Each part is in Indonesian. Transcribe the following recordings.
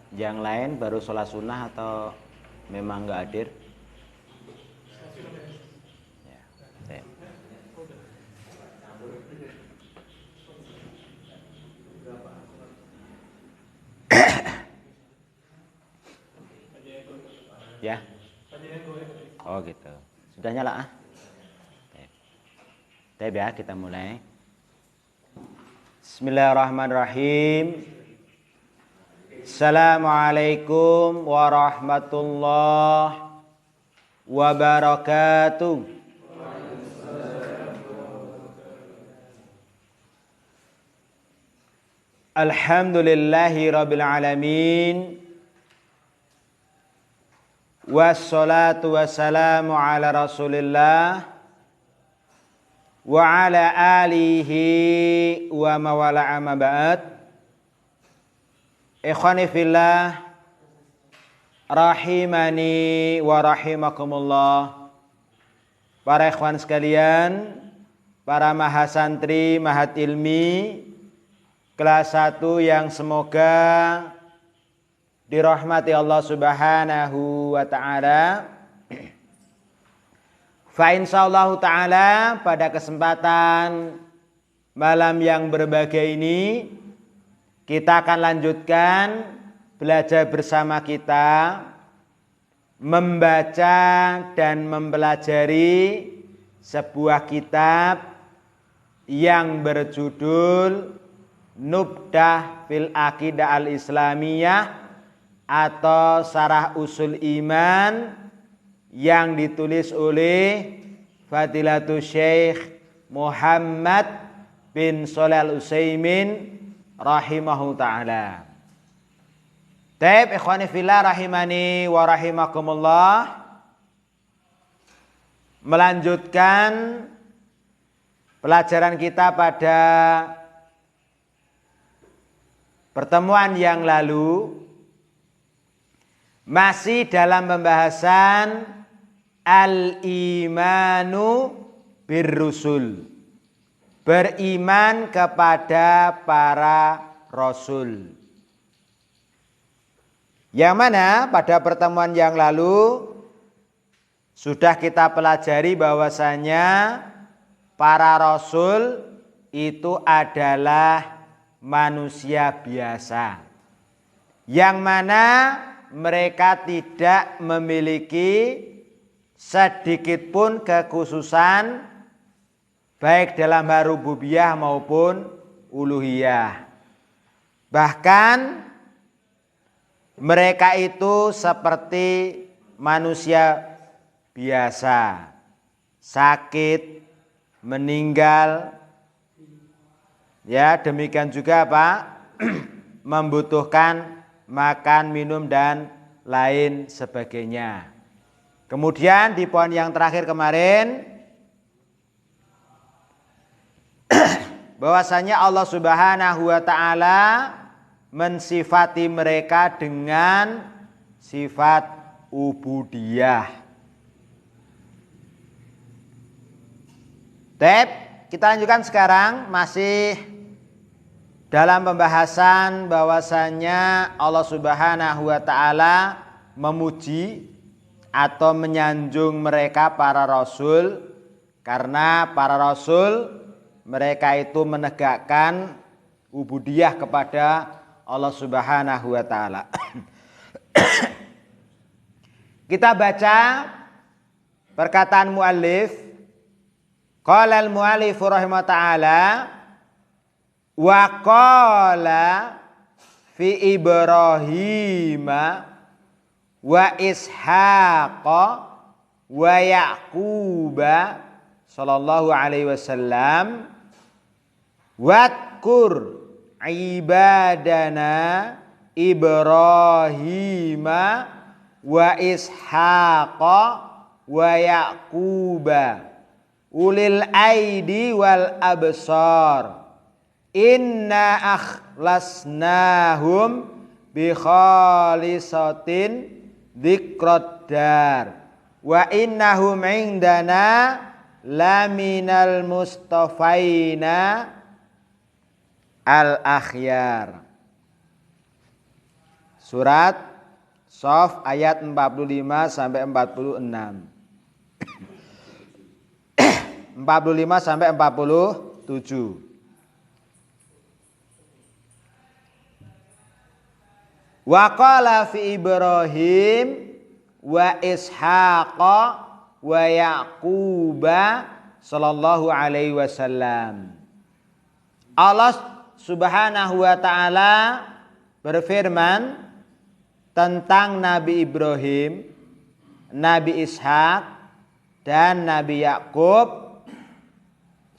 Yang lain baru sholat sunnah atau memang nggak hadir? Ya, baik. Ya. Oh gitu. Sudah nyala ah? Baik ya, kita mulai. Bismillahirrahmanirrahim. Assalamualaikum warahmatullahi wabarakatuh. Alhamdulillahi rabbil alamin. Wassalatu wassalamu ala rasulillah wa ala alihi wa mawala amma ba'd. Ikhwani fillah rahimani wa rahimakumullah. Para ikhwan sekalian, para mahasantri mahat ilmi kelas 1 yang semoga dirahmati Allah Subhanahu wa taala. Fa insyaallah taala pada kesempatan malam yang berbahagia ini kita akan lanjutkan belajar bersama kita membaca dan mempelajari sebuah kitab yang berjudul Nubdah fil Aqidah al-Islamiyah atau Syarah Usul Iman yang ditulis oleh Fadilatul Syekh Muhammad bin Shalih Al-Utsaimin rahimahu ta'ala. Taib ikhwani fillah rahimani wa rahimakumullah. Melanjutkan pelajaran kita pada pertemuan yang lalu, masih dalam pembahasan al-imanu birrusul, beriman kepada para rasul. Yang mana pada pertemuan yang lalu sudah kita pelajari bahwasanya para rasul itu adalah manusia biasa, yang mana mereka tidak memiliki sedikit pun kekhususan baik dalam hal rububiyah maupun uluhiyah. Bahkan mereka itu seperti manusia biasa, sakit, meninggal, ya demikian juga Pak, membutuhkan makan, minum, dan lain sebagainya. Kemudian di poin yang terakhir kemarin, bahwasanya Allah Subhanahu wa ta'ala mensifati mereka dengan sifat ubudiyah. Kita lanjutkan sekarang, masih dalam pembahasan bahwasanya Allah Subhanahu wa ta'ala memuji atau menyanjung mereka para rasul, karena para rasul mereka itu menegakkan ubudiyah kepada Allah Subhanahu wa ta'ala. Kita baca perkataan muallif. Qala al-muallif rahimahullah ta'ala wa qala fi Ibrahim wa Ishaq wa Yaqub sallallahu alaihi wasallam wadkur ibadana Ibrahim wa Ishaq wa Yaqub ulil aidi wal absar inna akhlasnahum bi khalisatin dzikrad wa innahum indana laminal mustafaina al akhyar. Surat Shaf ayat 45 sampai 46. 45 sampai 47. Wa qala fi Ibrahim wa Ishaqa wa Yaquba sallallahu alaihi wasallam. Allah Subhanahu wa taala berfirman tentang Nabi Ibrahim, Nabi Ishak dan Nabi Yakub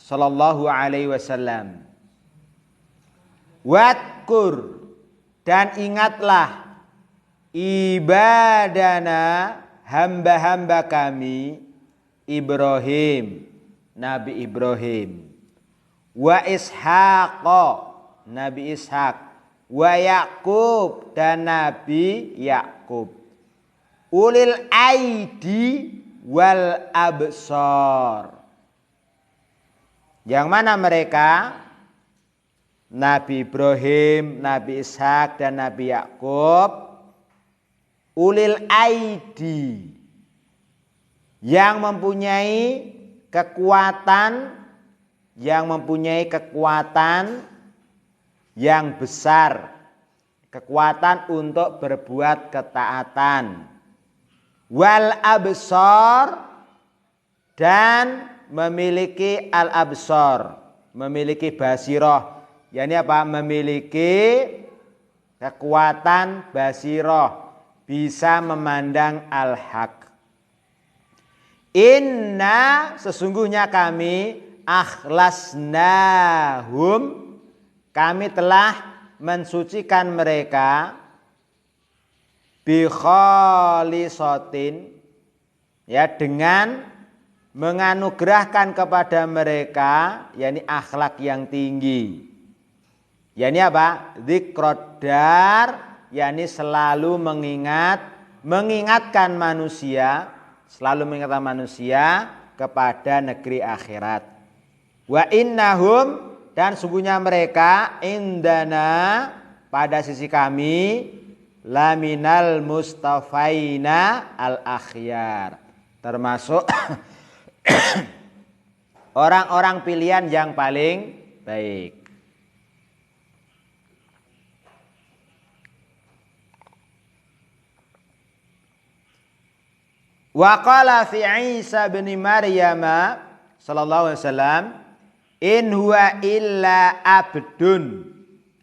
sallallahu alaihi wasallam. Wadkur, dan ingatlah, ibadana, hamba-hamba kami, Ibrahim, Nabi Ibrahim, wa Ishaqa, Nabi Ishak, wa Yakub, dan Nabi Yakub, ulil aidi wal absar. Yang mana mereka? Nabi Ibrahim, Nabi Ishak, dan Nabi Yakub ulil aidi, yang mempunyai kekuatan, yang besar, kekuatan untuk berbuat ketaatan. Wal absar, dan memiliki al absar, memiliki basirah. Yani apa? Memiliki kekuatan basirah, bisa memandang al-haq. Inna, sesungguhnya kami, akhlasnahum, kami telah mensucikan mereka, bi khalisatin, ya, dengan menganugerahkan kepada mereka, yakni akhlak yang tinggi. Yakni apa? Dzikrodar, yakni selalu mengingatkan manusia, kepada negeri akhirat. Wa innahum, dan sungguhnya mereka, indana, pada sisi kami, laminal mustafaina al akhyar, termasuk orang-orang pilihan yang paling baik. Wa qala fi Isa bin Maryam sallallahu alaihi wasallam, in huwa illa abdun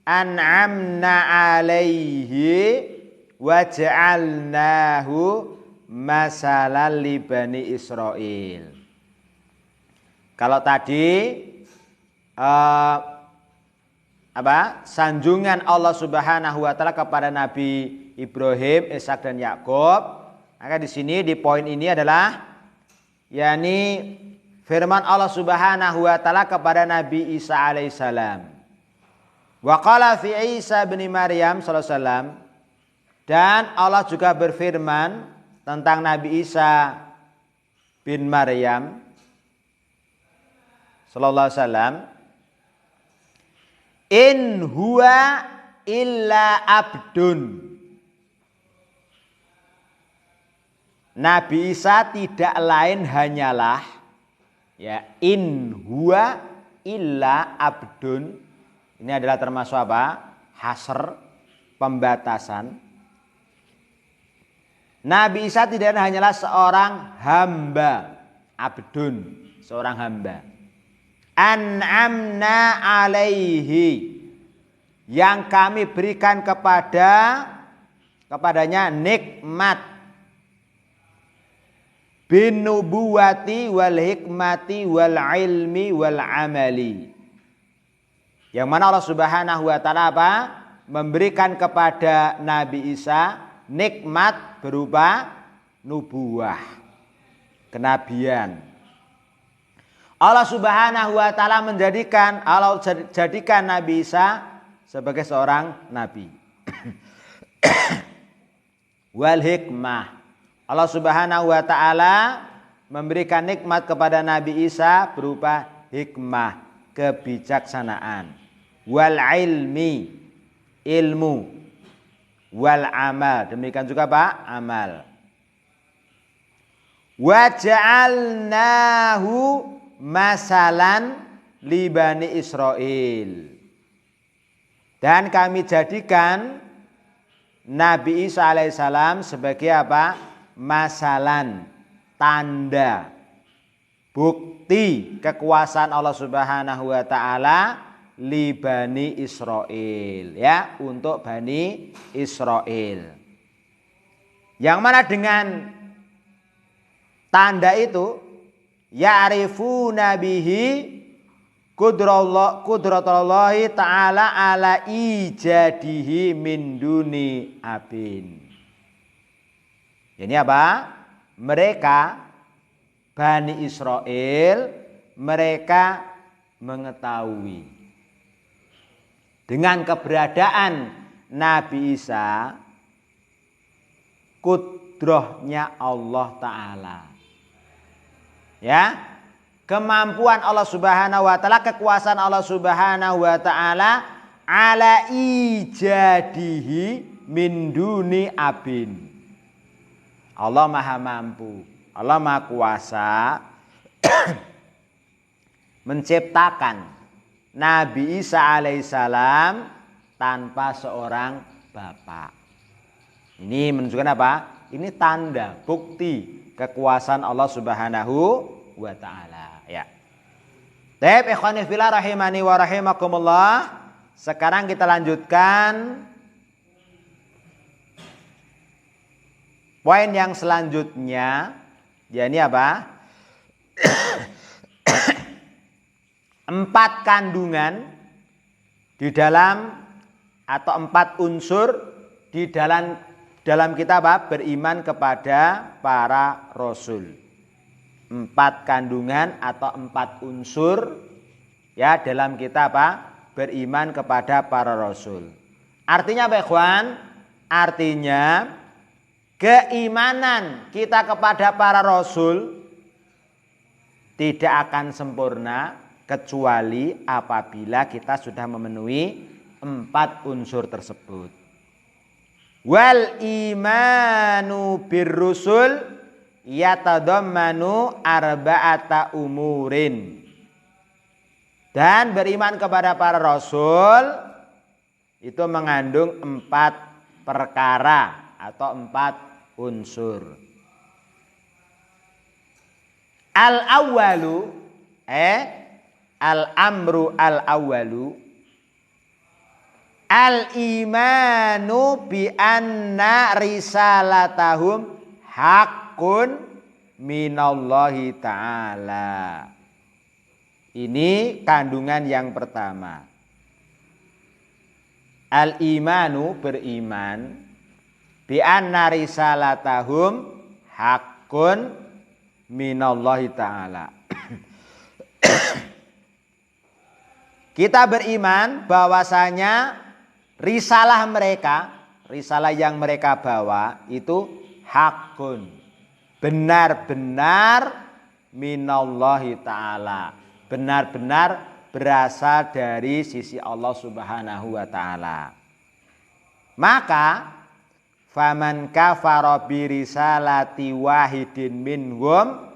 an'amna alaihi wa ja'alnahu masalan li Bani Israil. Kalau tadi sanjungan Allah Subhanahu wa taala kepada Nabi Ibrahim, Ishak, dan Yakub, maka di sini di poin ini adalah yakni firman Allah Subhanahu wa taala kepada Nabi Isa alaihissalam. Wa qala fi Isa bin Maryam sallallahu alaihi wasallam, dan Allah juga berfirman tentang Nabi Isa bin Maryam sallallahu alaihi wasallam, in huwa illa abdun. Nabi Isa tidak lain hanyalah, ya, in huwa illa abdun. Ini adalah termasuk apa? Hasr, pembatasan. Nabi Isa tidak hanyalah seorang hamba, abdun, seorang hamba. An'amna alaihi, yang kami berikan kepadanya nikmat, bin nubuwati wal hikmati wal ilmi wal amali. Yang mana Allah Subhanahu wa taala apa? Memberikan kepada Nabi Isa nikmat berupa nubuwah, kenabian. Allah Subhanahu wa taala jadikan Nabi Isa sebagai seorang nabi. Wal hikmah, Allah Subhanahu wa taala memberikan nikmat kepada Nabi Isa berupa hikmah, kebijaksanaan. Wal ilmi, ilmu. wal amal. Demikian juga apa? Amal. Wa ja'alnahu masalan li Bani Israil. Dan kami jadikan Nabi Isa alaihissalam sebagai apa? Masalan, tanda, bukti kekuasaan Allah Subhanahu wa taala li Bani Israil, ya, untuk Bani Israil. Yang mana dengan tanda itu ya'rifuna bihi qudratullahi ta'ala ala ijadihi min duni abin. Ini apa? Mereka Bani Israel, mereka mengetahui dengan keberadaan Nabi Isa kudrahnya Allah Ta'ala. Ya, kemampuan Allah Subhanahu wa taala, kekuasaan Allah Subhanahu wa taala ala ijadihi min duni abin. Allah Maha mampu, Allah Maha kuasa menciptakan Nabi Isa alaihissalam tanpa seorang bapak. Ini menunjukkan apa? Ini tanda, bukti kekuasaan Allah Subhanahu wa taala, ya. Baik, ikhwani fillah rahimani wa rahimakumullah. Sekarang kita lanjutkan poin yang selanjutnya, yakni apa? 4 kandungan di dalam atau 4 unsur di dalam kita apa? Beriman kepada para rasul. 4 kandungan atau 4 unsur, ya, dalam kita apa? Beriman kepada para rasul. Artinya apa, ikhwan? Artinya keimanan kita kepada para rasul tidak akan sempurna kecuali apabila kita sudah memenuhi 4 unsur tersebut. Wal imanu birrusul yatadammanu arba'ata umurin. Dan beriman kepada para rasul itu mengandung 4 perkara atau 4 unsur. Al-awwalu al-amru al-awwalu al-imanu bi anna risalatahum haqqun minallahi ta'ala. Ini kandungan yang pertama. Al-imanu, beriman, bi anna risalatahum haqqun minallahi ta'ala. Kita beriman bahwasanya risalah mereka, risalah yang mereka bawa itu haqqun, benar-benar minallahi ta'ala, benar-benar berasal dari sisi Allah Subhanahu wa ta'ala. Maka faman kafara bi risalati wahidin minhum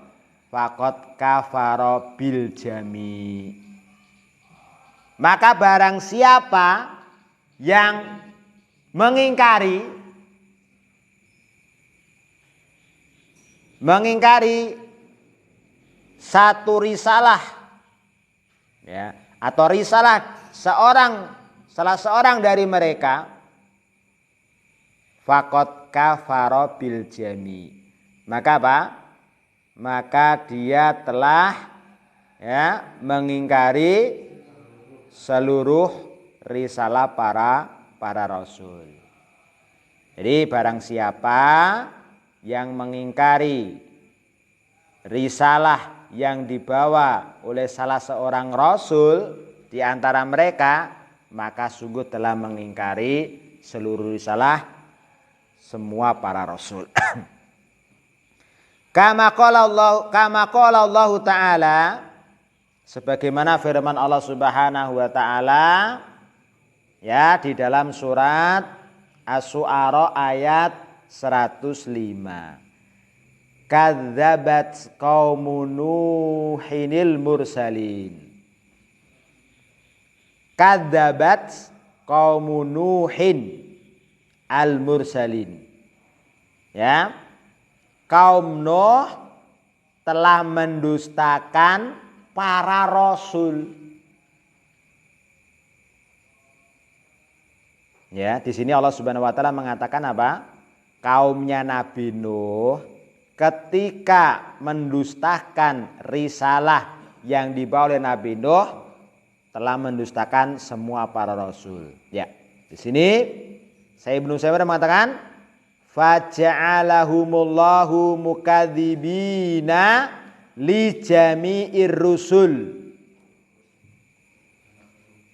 faqad kafara bil jami. Maka barang siapa yang mengingkari satu risalah, ya, atau risalah salah seorang dari mereka, faqad kafara bil jami. Maka apa? Maka dia telah, ya, mengingkari seluruh risalah para rasul. Jadi barang siapa yang mengingkari risalah yang dibawa oleh salah seorang rasul di antara mereka, maka sungguh telah mengingkari seluruh risalah semua para rasul. Kama qala Allah Ta'ala, sebagaimana firman Allah Subhanahu wa taala, ya, di dalam surat Asy-Syu'ara ayat 105. Kadzabat qaumun Nuhinil mursalin. Kadzabat qaumun Nuhin al mursalin. Ya. Kaum Nuh telah mendustakan para rasul. Ya, di sini Allah Subhanahu wa taala mengatakan apa? Kaumnya Nabi Nuh ketika mendustakan risalah yang dibawa oleh Nabi Nuh telah mendustakan semua para rasul. Ya, di sini saya Ibnu Utsaimin mengatakan faja'alahumullahu mukadzibina li jami'ir rusul.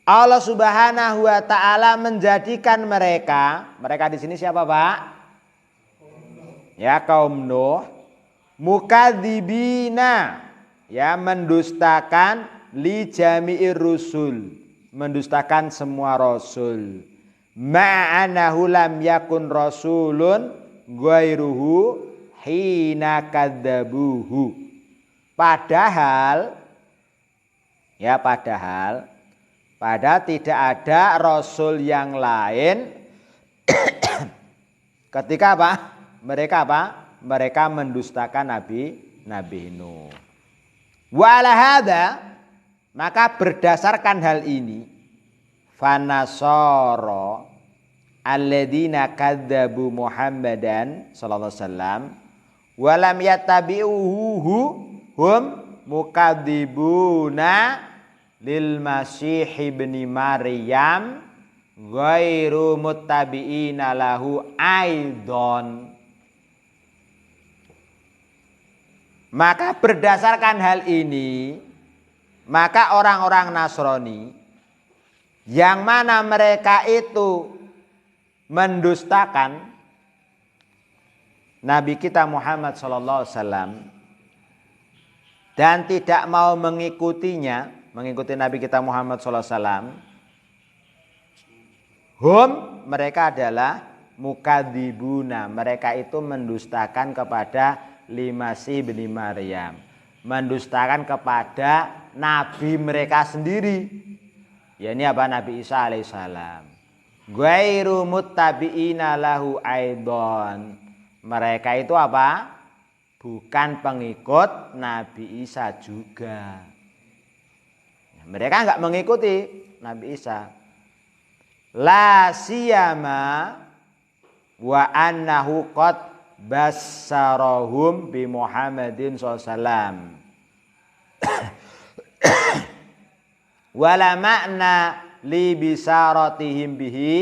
Allah Subhanahu wa taala menjadikan mereka di sini siapa, Pak? Ya, kaum Nuh, mukadzibina, ya, mendustakan li jami'ir rusul, mendustakan semua rasul. Ma'anahu lam yakun rasulun ghairuhu hina kadzabuhu. Padahal tidak ada rasul yang lain ketika mereka mendustakan Nabi Nuh. Wa ala hadza, maka berdasarkan hal ini fanasara alladzina kadzabu Muhammadan sallallahu alaihi wasallam wa lam yattabi'uhu hum mukadzibuna lil Masih ibni Maryam ghairu muttabi'ina lahu aidon. Maka berdasarkan hal ini, maka orang-orang Nasrani yang mana mereka itu mendustakan Nabi kita Muhammad sallallahu alaihi wasallam dan tidak mau mengikuti Nabi kita Muhammad SAW. Mereka adalah mukadzibuna. Mereka itu mendustakan kepada Masih bin Maryam. Mendustakan kepada Nabi mereka sendiri. Ya, ini apa? Nabi Isa alaihissalam. Ghairu muttabi'ina lahu aidon. Mereka itu apa? Bukan pengikut Nabi Isa juga. Mereka enggak mengikuti Nabi Isa. La siyama wa annahu qad bassarahum bi Muhammadin sallallahu wala makna li bisaratihim bihi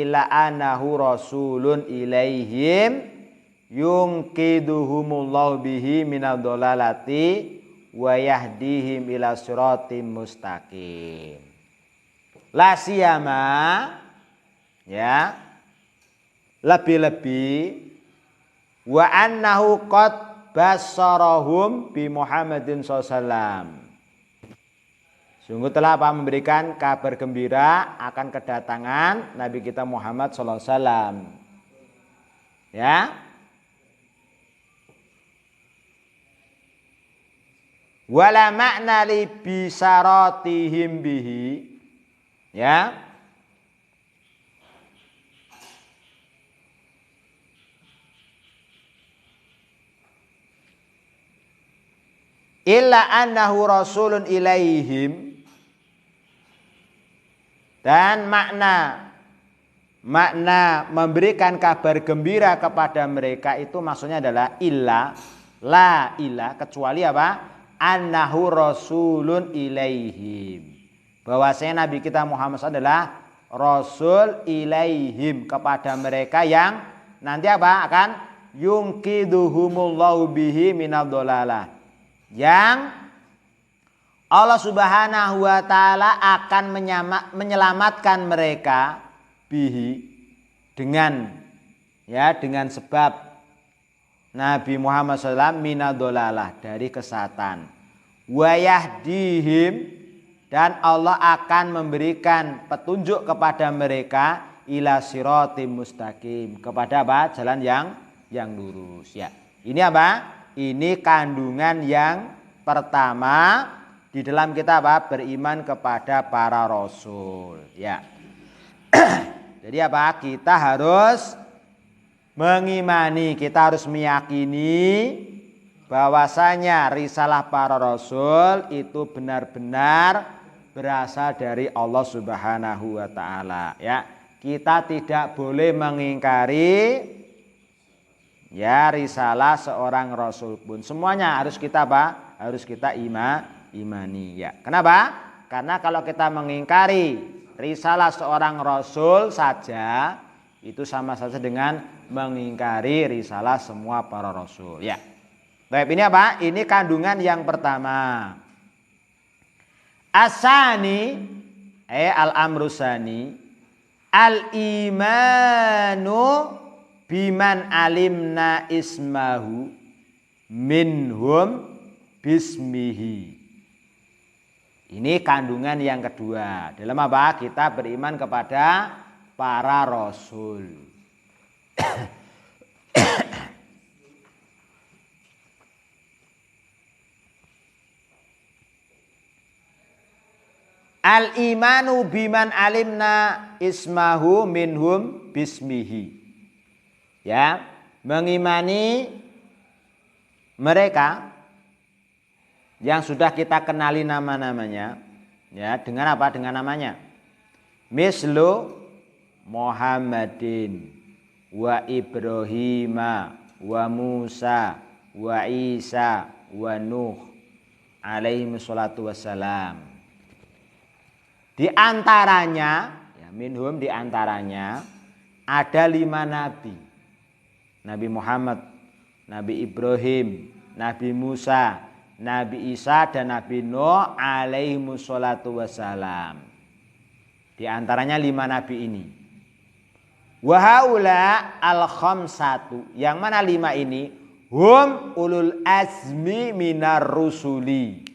ila annahu rasulun ilaihim yungkiduhumullahu bihi minad dhalalati wa yahdihim ila siratim mustaqim. La siyama, ya, lebih-lebih wa annahu qad bassarahum bi Muhammadin sallallahu. Sungguh telah apa? Memberikan kabar gembira akan kedatangan Nabi kita Muhammad sallallahu alaihi wasallam. Ya. Wala makna li bisaratihim bihi, ya, illa annahu rasulun ilaihim, dan makna memberikan kabar gembira kepada mereka itu maksudnya adalah la illa, kecuali apa? Annahu rasulun ilaihim, bahwasanya Nabi kita Muhammad adalah rasul ilaihim, kepada mereka yang nanti apa? Akan yungkiduhumullahu bihi minadh-dhalalah, yang Allah Subhanahu wa taala akan menyelamatkan mereka bihi, dengan sebab Nabi Muhammad SAW minadh-dhalalah, dari kesesatan. Wa yahdihim, dan Allah akan memberikan petunjuk kepada mereka ila siratim mustaqim, kepada apa? Jalan yang lurus ya. Ini apa? Ini kandungan yang pertama di dalam kita apa? Beriman kepada para rasul ya. Jadi apa? Kita harus mengimani, kita harus meyakini bahwasanya risalah para rasul itu benar-benar berasal dari Allah Subhanahu wa taala ya. Kita tidak boleh mengingkari ya risalah seorang rasul pun. Semuanya harus kita apa? Harus kita imani ya. Kenapa? Karena kalau kita mengingkari risalah seorang rasul saja itu sama saja dengan mengingkari risalah semua para rasul ya. Baik, ini apa? Ini kandungan yang pertama. Asani al-amrusani al-imanu biman alimna ismahu minhum bismihi. Ini kandungan yang kedua. Dalam apa? Kita beriman kepada para rasul. Al-imanu biman alimna ismahu minhum bismihi. Ya, mengimani mereka yang sudah kita kenali nama-namanya ya, dengan apa? Dengan namanya. Mislu Muhammadin wa Ibrahima wa Musa wa Isa wa Nuh alaihi wassalatu wassalam. Di antaranya ya, minhum di antaranya ada 5 nabi. Nabi Muhammad, Nabi Ibrahim, Nabi Musa, Nabi Isa dan Nabi Nuh alaihi wassalatu wassalam. Di antaranya 5 nabi ini. Wa haula al-khamsatu, yang mana 5 ini hum ulul azmi minar rusuli.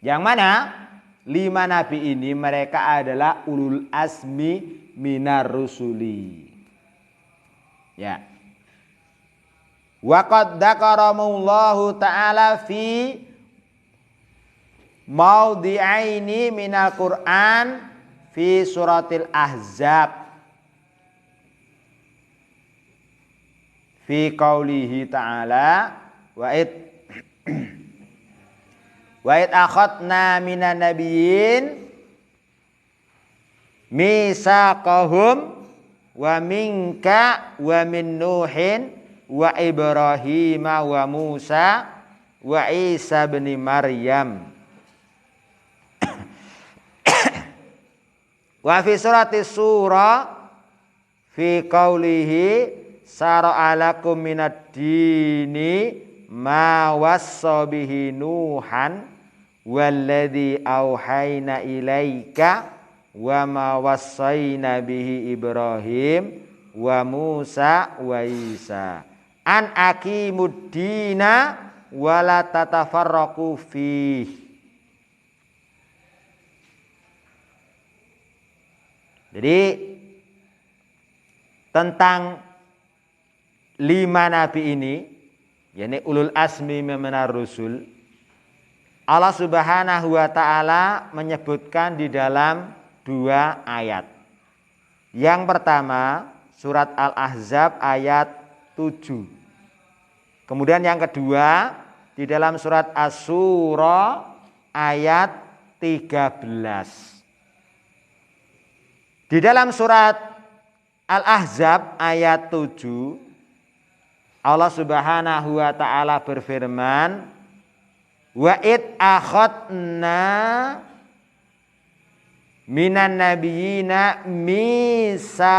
Yang mana 5 nabi ini mereka adalah ulul azmi minar rusuli. Ya. Wa qad dzakaramullahu ta'ala fi maudhi'aini minal Qur'an fi suratil Ahzab fi qaulihi ta'ala wa id akhadna minan nabiyyin misaqahum wa minka wa min Nuhin wa Ibrahim wa Musa wa Isa bin Maryam. Wa fi surati Surah fi qaulihi sara'a lakum minad dini ma wassa bihi Nuhan walladzi auhayna ilaika wa ma wassayna bihi Ibrahim wa Musa wa Isa an aqimuddina wala tatafarraqu fih. Jadi tentang 5 nabi ini, yakni ulul azmi minar rusul, Allah Subhanahu wa taala menyebutkan di dalam 2 ayat. Yang pertama surat Al-Ahzab ayat 7. Kemudian yang kedua di dalam surat Asy-Syura ayat 13. Di dalam surat Al-Ahzab ayat 7 Allah Subhanahu wa taala berfirman, wa id akhadna minan nabiyina misaqahum.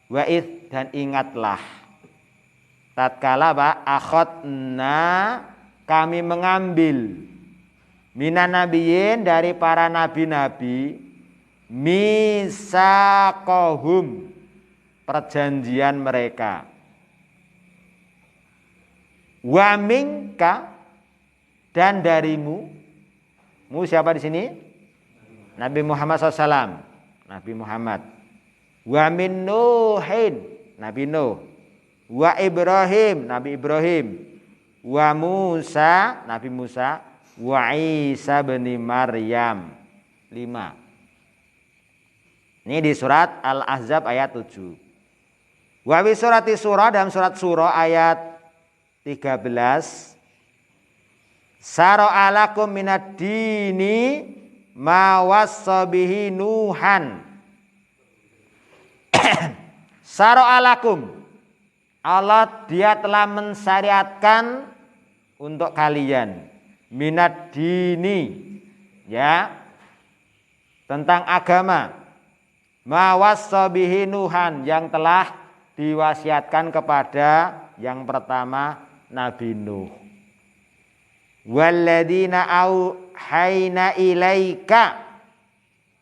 Wa id, dan ingatlah tatkala akhadna, kami mengambil, minan nabiyyin, dari para nabi-nabi, misaqahum, perjanjian mereka, wa minka, dan darimu. Mu siapa di sini? Nabi Muhammad SAW. Nabi Muhammad. Wa min Nuhin, Nabi Nuh. Wa Ibrahim, Nabi Ibrahim. Wa Musa, Nabi Musa. Wa Isa bin Maryam. 5. Ini di surat Al-Ahzab ayat 7. Wa fi surati surah, dalam surat surah ayat 13. Sara'a lakum minad dini ma wassa bihi Nuhan. Sara'a lakum, Allah dia telah mensyariatkan untuk kalian minad dini, ya, tentang agama, ma wassa bihi Nuhan, yang telah diwasiatkan kepada yang pertama Nabi Nuh. Walladzina auhayna ilaika,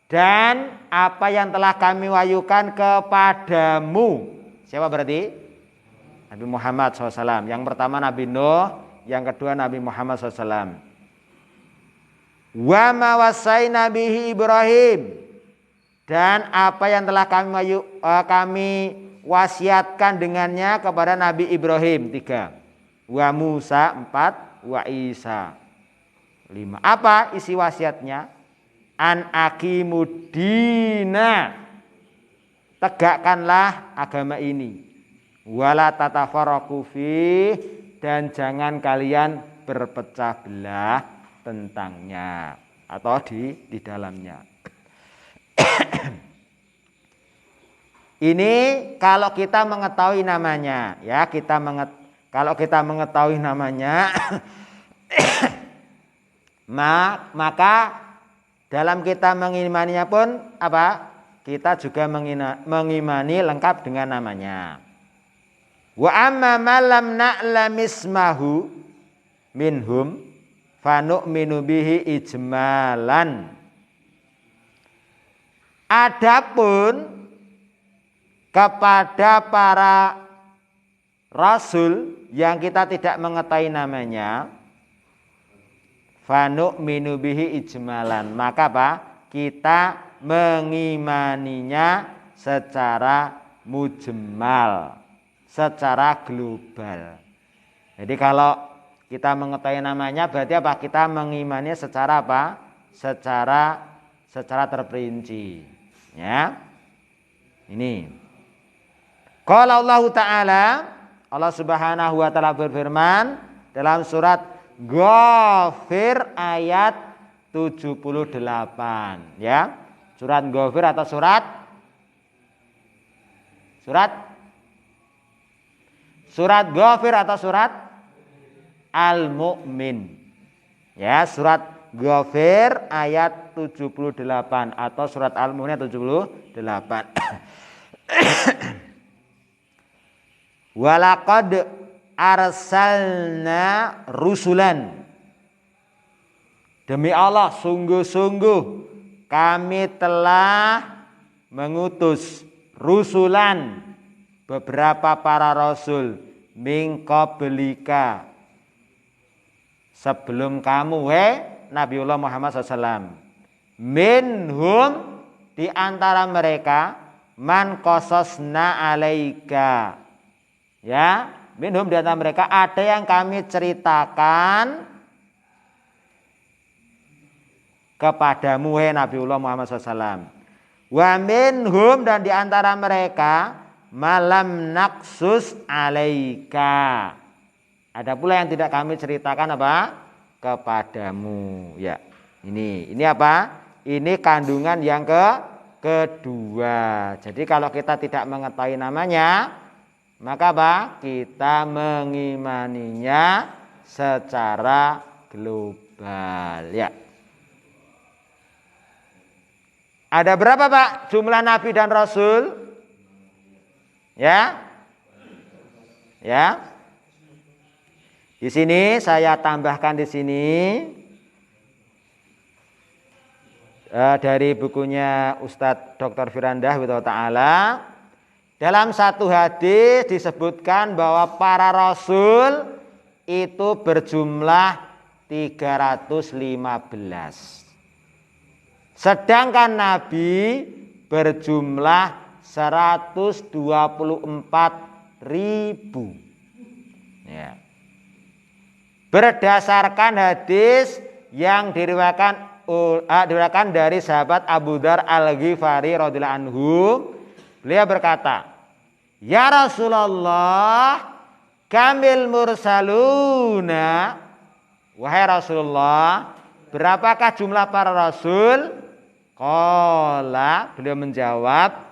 dan apa yang telah kami wahyukan kepadamu. Siapa berarti? Nabi Muhammad SAW. Yang pertama Nabi Nuh, yang kedua Nabi Muhammad SAW. Wa ma wasaina bihi Ibrahim, dan apa yang telah kami wasiatkan dengannya kepada Nabi Ibrahim. 3. Wa Musa. 4. Wa Isa. 5. Apa isi wasiatnya? An aqimuddina, tegakkanlah agama ini. Wala tatafarraqu fi, dan jangan kalian berpecah belah tentangnya atau di dalamnya. Ini kalau kita mengetahui namanya, ya, kalau kita mengetahui namanya maka dalam kita mengimaninya pun apa? Kita juga mengimani lengkap dengan namanya. Wa amma ma lam na'lam ismahu minhum fanu'minu bihi ijmalan. Adapun kepada para rasul yang kita tidak mengetahui namanya, fanu'minu bihi ijmalan, maka apa? Kita mengimaninya secara mujmal, secara global. Jadi kalau kita mengetahui namanya berarti apa? Kita mengimaninya secara apa? Secara terperinci. Ya. Ini. Qala Allah Ta'ala, Allah Subhanahu wa taala berfirman dalam surat Ghafir ayat 78, ya. Surat Ghafir atau surat Ghafir atau surat Al-Mu'min. Ya, surat Ghafir ayat 78 atau surat Al-Mu'min ayat 78. Walaqad arsalna rusulan, demi Allah sungguh-sungguh kami telah mengutus rusulan, beberapa para rasul, min qablika, sebelum kamu Nabiullah Muhammad SAW. Minhum, di antara mereka, man qasasna alaika, ya, minhum, di antara mereka ada yang kami ceritakan kepadamu Nabiullah Muhammad SAW. Wa minhum, dan di antara mereka malam naksus alaika, ada pula yang tidak kami ceritakan apa? Kepadamu. Ya, ini apa? Ini kandungan yang kedua. Jadi kalau kita tidak mengetahui namanya, maka apa? Kita mengimaninya secara global. Ya. Ada berapa Pak jumlah nabi dan rasul? Ya. Ya. Di sini saya tambahkan di sini dari bukunya Ustadz Dr. Firandah Wito Ta'ala. Dalam satu hadis disebutkan bahwa para rasul itu berjumlah 315. Sedangkan nabi berjumlah 1 124.000. Ya. Berdasarkan hadis yang diriwayatkan dari sahabat Abu Dzar Al-Ghifari radhiyallahu anhu, beliau berkata, "Ya Rasulullah, kamil mursaluna." Wahai Rasulullah, berapakah jumlah para rasul? Qala, beliau menjawab,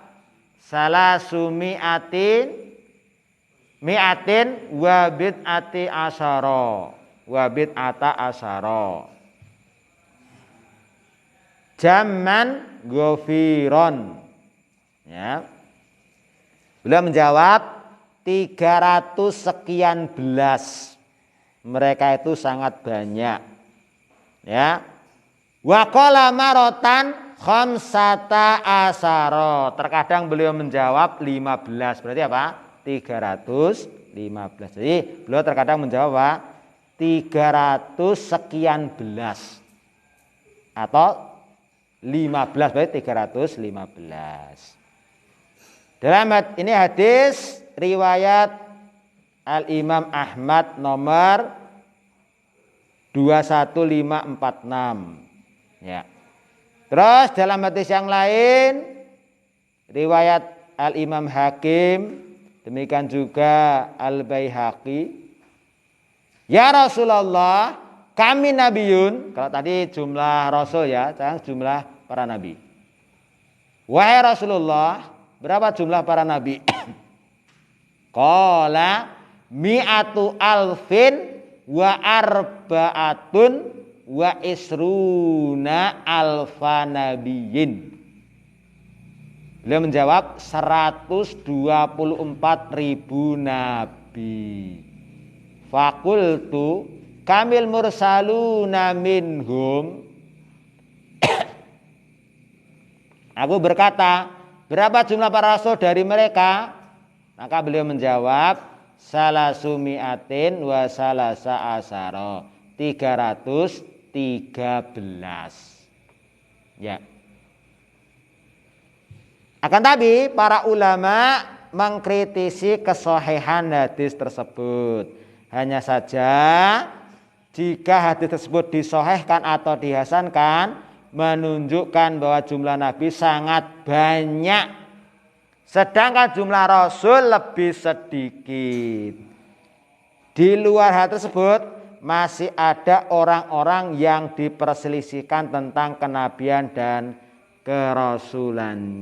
mi'atin wa bid'ati asyara. Wa bid'ata asyara. Zaman ghafiron. Ya. Beliau menjawab 300 sekian belas. Mereka itu sangat banyak. Ya. Wa qala marotan khamsata asyara. Terkadang beliau menjawab 15. Berarti apa? 315. Jadi beliau terkadang menjawab apa? 300 sekian belas. Atau 15, berarti 315. Dalam ini hadis riwayat Al-Imam Ahmad nomor 21546. Ya. Terus dalam hadis yang lain riwayat Al-Imam Hakim, demikian juga Al-Baihaqi. Ya Rasulullah, kami nabiyun. Kalau tadi jumlah rasul ya, sekarang jumlah para nabi. Wahai Rasulullah, berapa jumlah para nabi? Qala mi'atu alfin wa arba'atun wa isruna alfa nabiyin. Beliau menjawab 124.000 nabi. Fakultu kamil mursaluna minhum. Aku berkata, berapa jumlah para rasul dari mereka? Maka beliau menjawab, salasumiatin wa salasa asyara. 313. Ya. Akan tapi para ulama mengkritisi kesohihan hadis tersebut. Hanya saja jika hadis tersebut disohihkan atau dihasankan, menunjukkan bahwa jumlah nabi sangat banyak, sedangkan jumlah rasul lebih sedikit. Di luar hal tersebut masih ada orang-orang yang diperselisihkan tentang kenabian dan kerasulannya.